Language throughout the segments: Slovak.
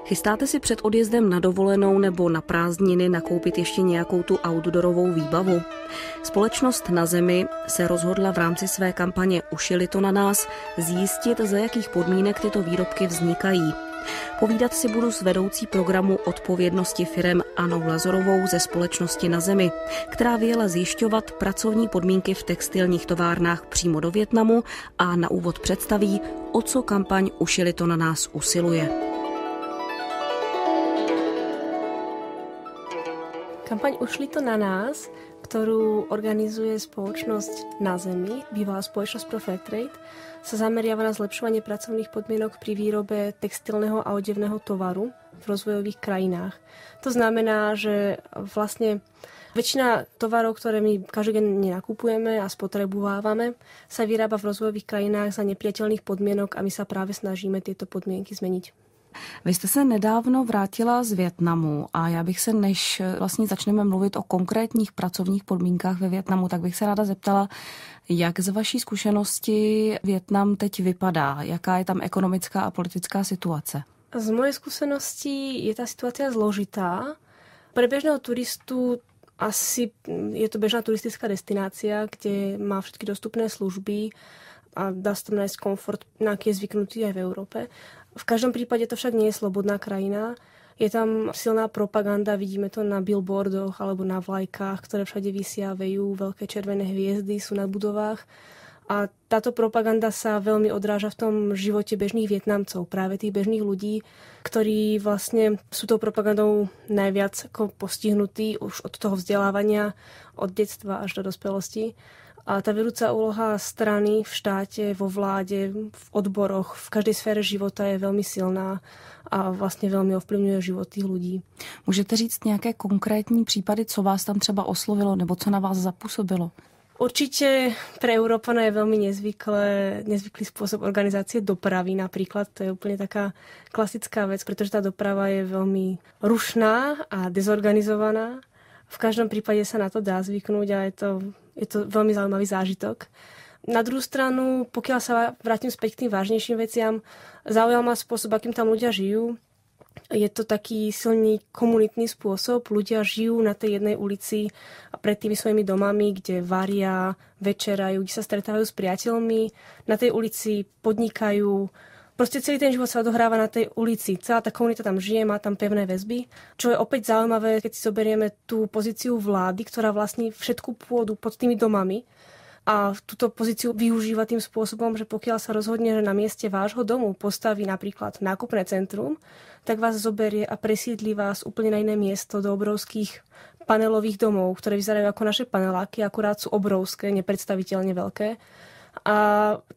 Chystáte si před odjezdem na dovolenou nebo na prázdniny nakoupit ještě nějakou tu outdoorovou výbavu? Společnost Na zemi se rozhodla v rámci své kampaně Ušili to na nás zjistit, za jakých podmínek tyto výrobky vznikají. Povídat si budu s vedoucí programu odpovědnosti firem Annou Lazorovou ze společnosti Na zemi, která vyjela zjišťovat pracovní podmínky v textilních továrnách přímo do Vietnamu a na úvod představí, o co kampaň Ušili to na nás usiluje. Kampaň Ušli to na nás, ktorú organizuje spoločnosť Na zemi, bývalá spoločnosť pro Fairtrade, sa zameriava na zlepšovanie pracovných podmienok pri výrobe textilného a odevného tovaru v rozvojových krajinách. To znamená, že vlastne väčšina tovarov, ktoré my každodenne nakupujeme a spotrebovávame, sa vyrába v rozvojových krajinách za nepriateľných podmienok a my sa práve snažíme tieto podmienky zmeniť. Vy jste se nedávno vrátila z Vietnamu a já bych se, než vlastně začneme mluvit o konkrétních pracovních podmínkách ve Vietnamu, tak bych se ráda zeptala, jak z vaší zkušenosti Vietnam teď vypadá? Jaká je tam ekonomická a politická situace? Z mojej skúsenosti je tá situácia zložitá. Pre bežného turistu asi je to bežná turistická destinácia, kde má všetky dostupné služby a dá sa tam nájsť komfort, na aký je zvyknutý aj v Európe. V každom prípade to však nie je slobodná krajina. Je tam silná propaganda, vidíme to na billboardoch alebo na vlajkách, ktoré všade visia, vejú, veľké červené hviezdy sú na budovách. A táto propaganda sa veľmi odráža v tom živote bežných Vietnamcov, práve tých bežných ľudí, ktorí vlastne sú tou propagandou najviac postihnutí už od toho vzdelávania, od detstva až do dospelosti. A tá vedúca úloha strany v štáte, vo vláde, v odboroch, v každej sfére života je veľmi silná a vlastne veľmi ovplyvňuje život tých ľudí. Můžete říct nějaké konkrétní případy, co vás tam třeba oslovilo nebo co na vás zapůsobilo? Určite pre Európana je veľmi nezvyklý spôsob organizácie dopravy napríklad. To je úplne taká klasická vec, pretože tá doprava je veľmi rušná a dezorganizovaná. V každom prípade sa na to dá zvyknúť a je to veľmi zaujímavý zážitok. Na druhú stranu, pokiaľ sa vrátim späť k tým vážnejším veciam, zaujal ma spôsob, akým tam ľudia žijú. Je to taký silný komunitný spôsob. Ľudia žijú na tej jednej ulici a pred tými svojimi domami, kde varia, večerajú, kde sa stretávajú s priateľmi. Na tej ulici podnikajú. Proste celý ten život sa odohráva na tej ulici. Celá tá komunita tam žije, má tam pevné väzby. Čo je opäť zaujímavé, keď si zoberieme tú pozíciu vlády, ktorá vlastní všetku pôdu pod tými domami a túto pozíciu využíva tým spôsobom, že pokiaľ sa rozhodne, že na mieste vášho domu postaví napríklad nákupné centrum, tak vás zoberie a presídli vás úplne na iné miesto do obrovských panelových domov, ktoré vyzerajú ako naše paneláky, akurát sú obrovské, nepredstaviteľne veľké. A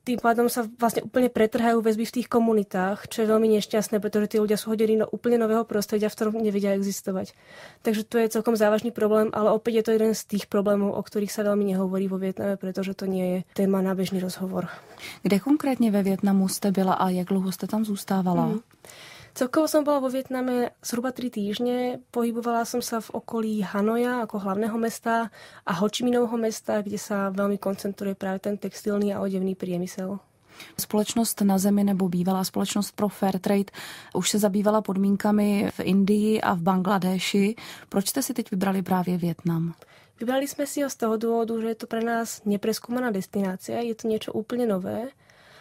tým pádom sa vlastne úplne pretrhajú väzby v tých komunitách, čo je veľmi nešťastné, pretože tí ľudia sú hodení do úplne nového prostredia, v ktorom nevedia existovať. Takže to je celkom závažný problém, ale opäť je to jeden z tých problémov, o ktorých sa veľmi nehovorí vo Vietname, pretože to nie je téma na bežný rozhovor. Kde konkrétně ve Vietnamu jste byla a jak dlouho jste tam zůstávala? Celkovo som bola vo Vietname zhruba 3 týždne. Pohybovala som sa v okolí Hanoja ako hlavného mesta a Ho Chi Minovho mesta, kde sa veľmi koncentruje práve ten textilný a odevný priemysel. Společnost Na zemi nebo bývalá společnost pro Fairtrade už se zabývala podmínkami v Indii a v Bangladeši. Proč jste si teď vybrali právě Vietnam? Vybrali sme si ho z toho dôvodu, že je to pre nás nepreskúmaná destinácia, je to niečo úplne nové.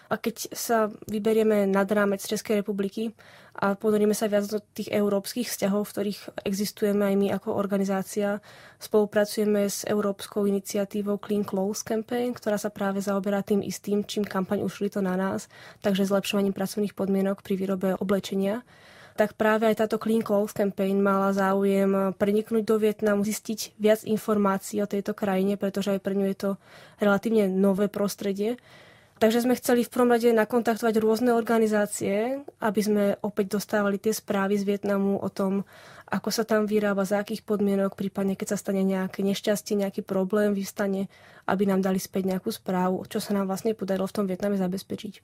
A keď sa vyberieme nad rámec Českej republiky a ponoríme sa viac do tých európskych vzťahov, v ktorých existujeme aj my ako organizácia, spolupracujeme s európskou iniciatívou Clean Clothes Campaign, ktorá sa práve zaoberá tým istým, čím kampaň Ušli to na nás, takže zlepšovaním pracovných podmienok pri výrobe oblečenia. Tak práve aj táto Clean Clothes Campaign mala záujem preniknúť do Vietnamu, zistiť viac informácií o tejto krajine, pretože aj pre ňu je to relatívne nové prostredie. Takže sme chceli v prvom rade nakontaktovať rôzne organizácie, aby sme opäť dostávali tie správy z Vietnamu o tom, ako sa tam vyrába, za akých podmienok, prípadne keď sa stane nejaké nešťastie, nejaký problém vyvstane, aby nám dali späť nejakú správu, čo sa nám vlastne podarilo v tom Vietname zabezpečiť.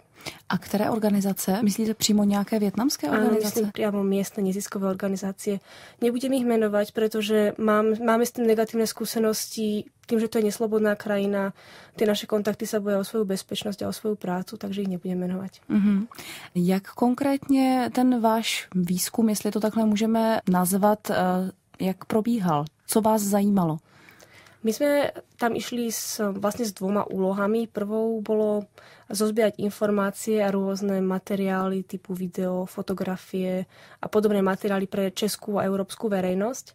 A které organizace? Myslíte přímo nějaké vietnamské organizace? Áno, myslím priamo miestne neziskové organizácie. Nebudem ich menovať, pretože máme s tým negatívne skúsenosti, tým, že to je neslobodná krajina, tie naše kontakty sa boja o svoju bezpečnosť a o svoju prácu, takže ich nebudem menovať. Mm-hmm. Jak konkrétně ten váš výzkum, jestli to takhle můžeme nazvat, jak probíhal? Co vás zajímalo? My sme tam išli vlastne s dvoma úlohami. Prvou bolo zozbierať informácie a rôzne materiály typu video, fotografie a podobné materiály pre českú a európsku verejnosť.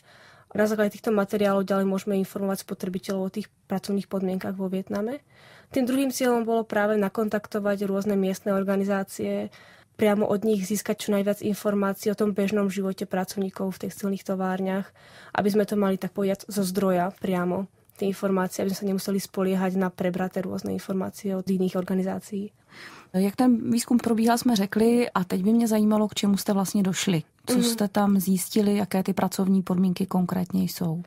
Na základe týchto materiálov ďalej môžeme informovať spotrebiteľov o tých pracovných podmienkach vo Vietname. Tým druhým cieľom bolo práve nakontaktovať rôzne miestne organizácie, priamo od nich získať čo najviac informácií o tom bežnom živote pracovníkov v textilných továrniach, aby sme to mali tak povedať zo zdroja priamo tie informácie, aby sme sa nemuseli spoliehať na prebraté různé informácie od jiných organizací. Jak ten výzkum probíhal, jsme řekli, a teď by mě zajímalo, k čemu jste vlastně došli. Co jste tam zjistili, jaké ty pracovní podmínky konkrétně jsou?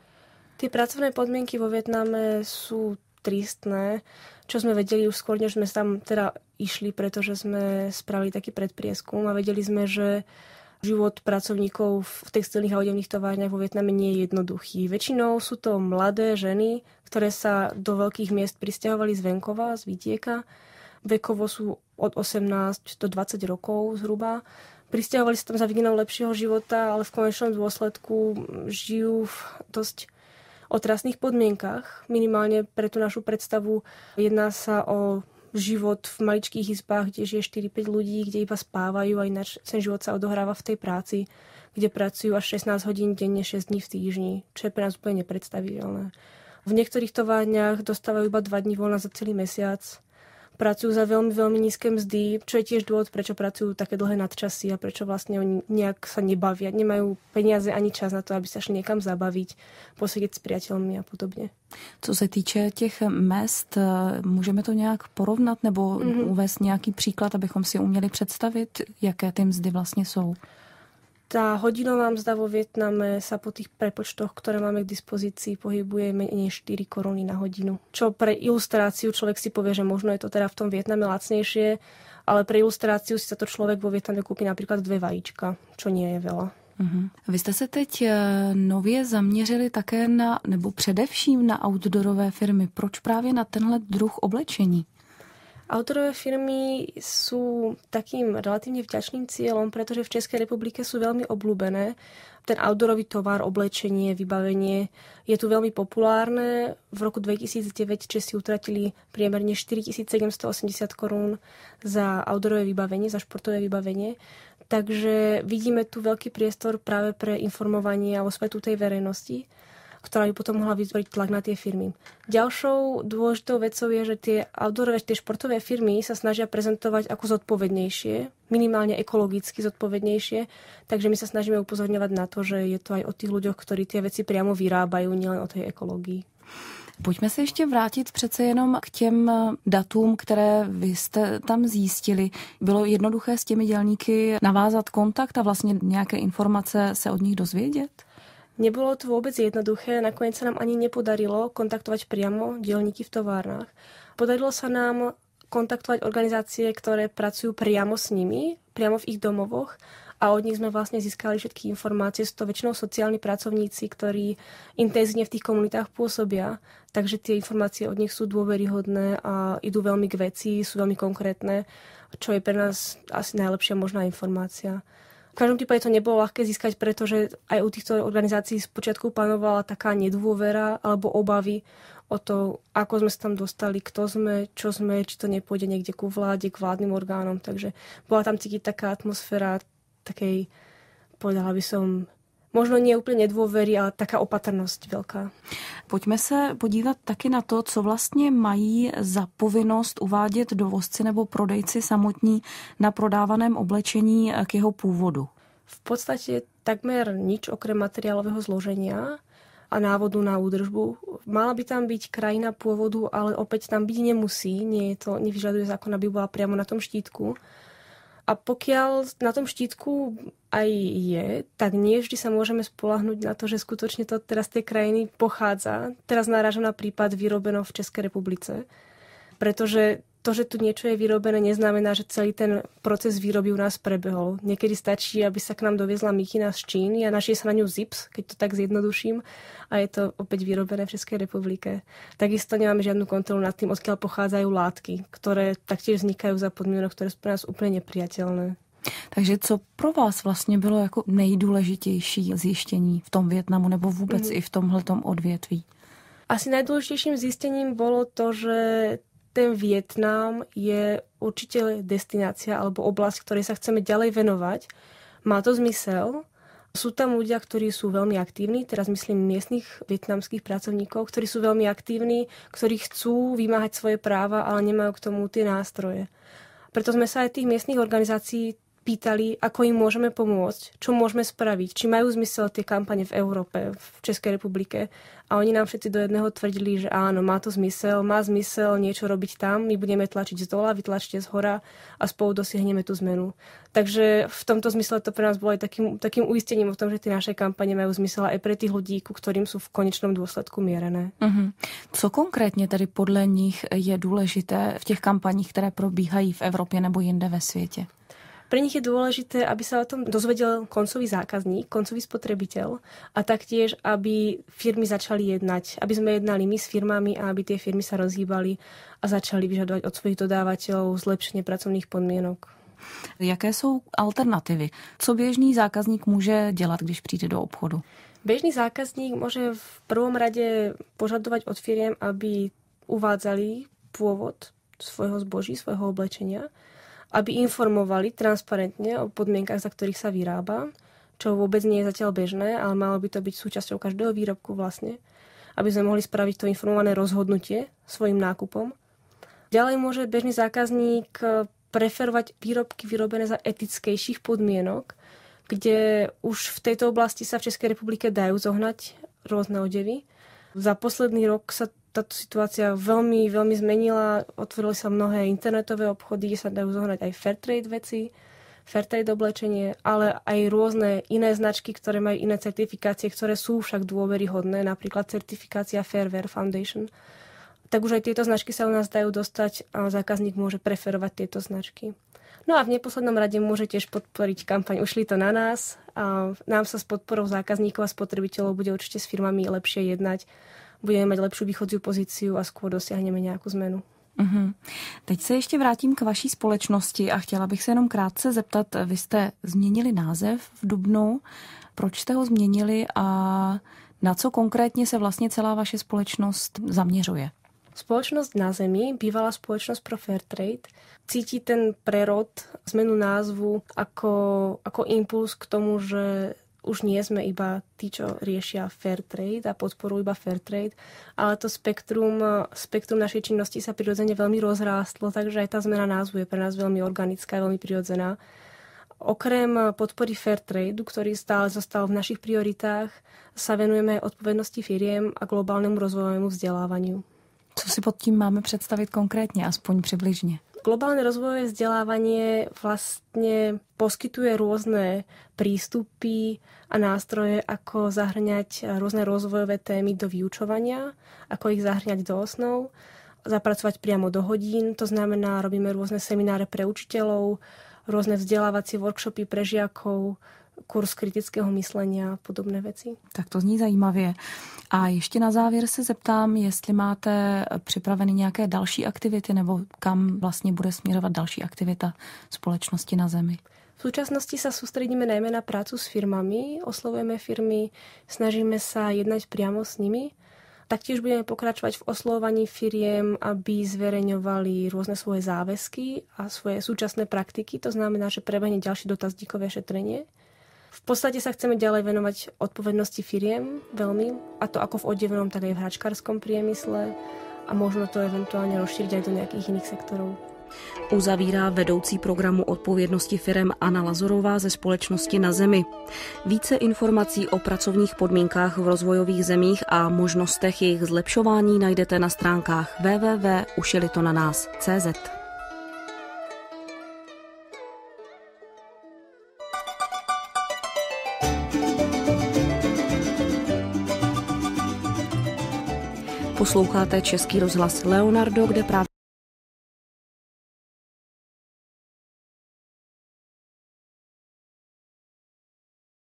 Ty pracovné podmienky vo Vietname sú tristné, čo sme vedeli už skôr, než sme tam teda išli, pretože sme spravili taký predprieskum a vedeli sme, že život pracovníkov v textilných a odevných továrniach vo Vietname nie je jednoduchý. Väčšinou sú to mladé ženy, ktoré sa do veľkých miest prisťahovali z venkova, z vidieka. Vekovo sú od 18 do 20 rokov zhruba. Prisťahovali sa tam za vidinou lepšieho života, ale v konečnom dôsledku žijú v dosť otrasných podmienkach. Minimálne pre tú našu predstavu jedná sa o život v maličkých izbách, kde žije 4-5 ľudí, kde iba spávajú a ináč ten život sa odohráva v tej práci, kde pracujú až 16 hodín denne, 6 dní v týždni, čo je pre nás úplne nepredstaviteľné. V niektorých továrniach dostávajú iba 2 dní voľna za celý mesiac. Pracujú za veľmi, veľmi nízke mzdy, čo je tiež dôvod, prečo pracujú také dlhé nadčasy a prečo vlastne oni nejak sa nebavia. Nemajú peniaze ani čas na to, aby sa šli niekam zabaviť, posediť s priateľmi a podobne. Co se týče těch mest, můžeme to nějak porovnat nebo uvést nějaký příklad, abychom si uměli představit, jaké ty mzdy vlastně jsou? Tá hodinová mzda vo Vietname sa po tých prepočtoch, ktoré máme k dispozícii, pohybuje menej 4 koruny na hodinu. Čo pre ilustráciu človek si povie, že možno je to teda v tom Vietname lacnejšie, ale pre ilustráciu si sa to človek vo Vietname kúpi napríklad 2 vajíčka, čo nie je veľa. Vy jste se teď nově zaměřili také na, nebo především na outdoorové firmy. Proč právě na tenhle druh oblečení? Outdoorové firmy sú takým relatívne vďačným cieľom, pretože v Českej republike sú veľmi obľúbené. Ten outdoorový tovar, oblečenie, vybavenie je tu veľmi populárne. V roku 2009 Česi utratili priemerne 4780 korún za outdoorové vybavenie, za športové vybavenie. Takže vidíme tu veľký priestor práve pre informovanie a osvetu tej verejnosti, ktorá by potom mohla vytvoriť tlak na tie firmy. Ďalšou dôležitou vecou je, že tie outdoorové, tie športové firmy sa snažia prezentovať ako zodpovednejšie, minimálne ekologicky zodpovednejšie, takže my sa snažíme upozorňovať na to, že je to aj o tých ľuďoch, ktorí tie veci priamo vyrábajú, nielen o tej ekológii. Pojďme se ještě vrátit přece jenom k těm datům, které vy jste tam zjistili. Bylo jednoduché s těmi dělníky navázat kontakt a vlastně nějaké informace se od nich dozvědět? Nebolo to vôbec jednoduché, nakoniec sa nám ani nepodarilo kontaktovať priamo dielníky v továrnach. Podarilo sa nám kontaktovať organizácie, ktoré pracujú priamo s nimi, priamo v ich domovoch a od nich sme vlastne získali všetky informácie. Sú to väčšinou sociálni pracovníci, ktorí intenzívne v tých komunitách pôsobia, takže tie informácie od nich sú dôveryhodné a idú veľmi k veci, sú veľmi konkrétne, čo je pre nás asi najlepšia možná informácia. V každom prípade to nebolo ľahké získať, pretože aj u týchto organizácií spočiatku panovala taká nedôvera alebo obavy o to, ako sme sa tam dostali, kto sme, čo sme, či to nepôjde niekde ku vláde, k vládnym orgánom. Takže bola tam cítiť taká atmosféra takej, povedala by som, možno nie úplně nedôvery, ale taká opatrnosť veľká. Pojďme se podívat taky na to, co vlastně mají za povinnost uvádět dovozci nebo prodejci samotní na prodávaném oblečení k jeho původu. V podstate takmer nič okrem materiálového zloženia a návodu na údržbu. Mala by tam byť krajina pôvodu, ale opäť tam byť nemusí. Nie je to, nevyžaduje zákon, aby bola priamo na tom štítku. A pokiaľ na tom štítku aj je, tak nie vždy sa môžeme spoľahnúť na to, že skutočne to teraz z tej krajiny pochádza. Teraz narážam na prípad vyrobeno v Českej republice, pretože to, že tu niečo je vyrobené, neznamená, že celý ten proces výroby u nás prebehol. Niekedy stačí, aby sa k nám doviezla mikina z Číny a našie sa na ňu zips, keď to tak zjednoduším, a je to opäť vyrobené v Českej republike. Takisto nemáme žiadnu kontrolu nad tým, odkiaľ pochádzajú látky, ktoré taktiež vznikajú za podmienok, ktoré sú pre nás úplne nepriateľné. Takže co pro vás vlastně bylo jako nejdůležitější zjištění v tom Vietnamu nebo vůbec i v tomhletom odvětví? Asi najdôležitejším zistením bolo to, že ten Vietnam je určite destinácia alebo oblasť, ktorej sa chceme ďalej venovať. Má to zmysel. Sú tam ľudia, ktorí sú veľmi aktívni, teraz myslím miestnych vietnamských pracovníkov, ktorí sú veľmi aktívni, ktorí chcú vymáhať svoje práva, ale nemajú k tomu tie nástroje. Preto sme sa aj tých miestnych organizácií pýtali, ako im môžeme pomôcť, čo môžeme spraviť, či majú zmysel tie kampane v Európe, v Českej republike. A oni nám všetci do jedného tvrdili, že áno, má to zmysel, má zmysel niečo robiť tam, my budeme tlačiť z dola, vy tlačíte z hora a spolu dosiahneme tú zmenu. Takže v tomto zmysle to pre nás bolo aj takým uistením o tom, že tie naše kampane majú zmysel aj pre tých ľudí, ku ktorým sú v konečnom dôsledku mierené. Co konkrétně tedy podle nich je důležité v těch kampaních, které probíhají v Evropě nebo jinde ve světě? Pre nich je dôležité, aby sa o tom dozvedel koncový zákazník, koncový spotrebiteľ a taktiež, aby firmy začali jednať, aby sme jednali my s firmami a aby tie firmy sa rozhýbali a začali vyžadovať od svojich dodávateľov zlepšenie pracovných podmienok. Jaké jsou alternativy? Co běžný zákazník může dělat, když přijde do obchodu? Bežný zákazník môže v prvom rade požadovať od firiem, aby uvádzali pôvod svojho zboží, svojho oblečenia, aby informovali transparentne o podmienkach, za ktorých sa vyrába, čo vôbec nie je zatiaľ bežné, ale malo by to byť súčasťou každého výrobku vlastne, aby sme mohli spraviť to informované rozhodnutie svojim nákupom. Ďalej môže bežný zákazník preferovať výrobky vyrobené za etickejších podmienok, kde už v tejto oblasti sa v Českej republike dajú zohnať rôzne odevy. Za posledný rok sa táto situácia veľmi, veľmi zmenila. Otvorili sa mnohé internetové obchody, kde sa dajú zohnať aj Fairtrade veci, Fairtrade oblečenie, ale aj rôzne iné značky, ktoré majú iné certifikácie, ktoré sú však dôveryhodné, napríklad certifikácia Fairwear Foundation. Tak už aj tieto značky sa u nás dajú dostať a zákazník môže preferovať tieto značky. No a v neposlednom rade môže tiež podporiť kampaň Ušli to na nás. A nám sa s podporou zákazníkov a spotrebiteľov bude určite s firmami lepšie jednať. Budeme mať lepšiu východziu pozíciu a skôr dosiahneme nějakou zmenu. Teď se ještě vrátím k vaší společnosti a chtěla bych se jenom krátce zeptat, vy jste změnili název v dubnu, proč jste ho změnili a na co konkrétně se vlastně celá vaše společnost zaměřuje? Spoločnosť Na zemi, bývalá spoločnosť pro Fairtrade, cíti ten prerod, zmenu názvu ako impuls k tomu, že už nie sme iba tí, čo riešia Fairtrade a podporujú iba Fairtrade, ale to spektrum našej činnosti sa prirodzene veľmi rozrástlo, takže aj tá zmena názvu je pre nás veľmi organická, veľmi prirodzená. Okrem podpory Fairtrade, ktorý stále zostal v našich prioritách, sa venujeme odpovednosti firiem a globálnemu rozvojovému vzdelávaniu. Co si pod tím máme představit konkrétně, aspoň přibližně? Globálne rozvojové vzdelávanie vlastne poskytuje rôzne prístupy a nástroje, ako zahrňať rôzne rozvojové témy do vyučovania, ako ich zahrňať do osnov, zapracovať priamo do hodín. To znamená, robíme rôzne semináre pre učiteľov, rôzne vzdelávacie workshopy pre žiakov, kurz kritického myslenia a podobné věci. Tak to zní zajímavě. A ještě na závěr se zeptám, jestli máte připraveny nějaké další aktivity nebo kam vlastně bude směrovat další aktivita společnosti Na zemi. V súčasnosti sa sústredíme najmä na prácu s firmami, oslovujeme firmy, snažíme sa jednať priamo s nimi. Taktiež budeme pokračovať v oslovovaní firiem, aby zverejňovali rôzne svoje záväzky a svoje súčasné praktiky. To znamená, že prebehne ďalšie dotazníkové šetrenie. V podstate sa chceme ďalej venovať odpovednosti firiem veľmi, a to ako v odevnom, tak aj v hračkárskom priemysle a možno to eventuálne rozšíriť aj do nejakých iných sektorov. Uzavírá vedoucí programu odpovědnosti firem Anna Lazorová ze společnosti Na zemi. Více informací o pracovních podmínkách v rozvojových zemích a možnostech jejich zlepšování najdete na stránkách www.ušilitonanás.cz. Posloucháte Český rozhlas Leonardo, kde právě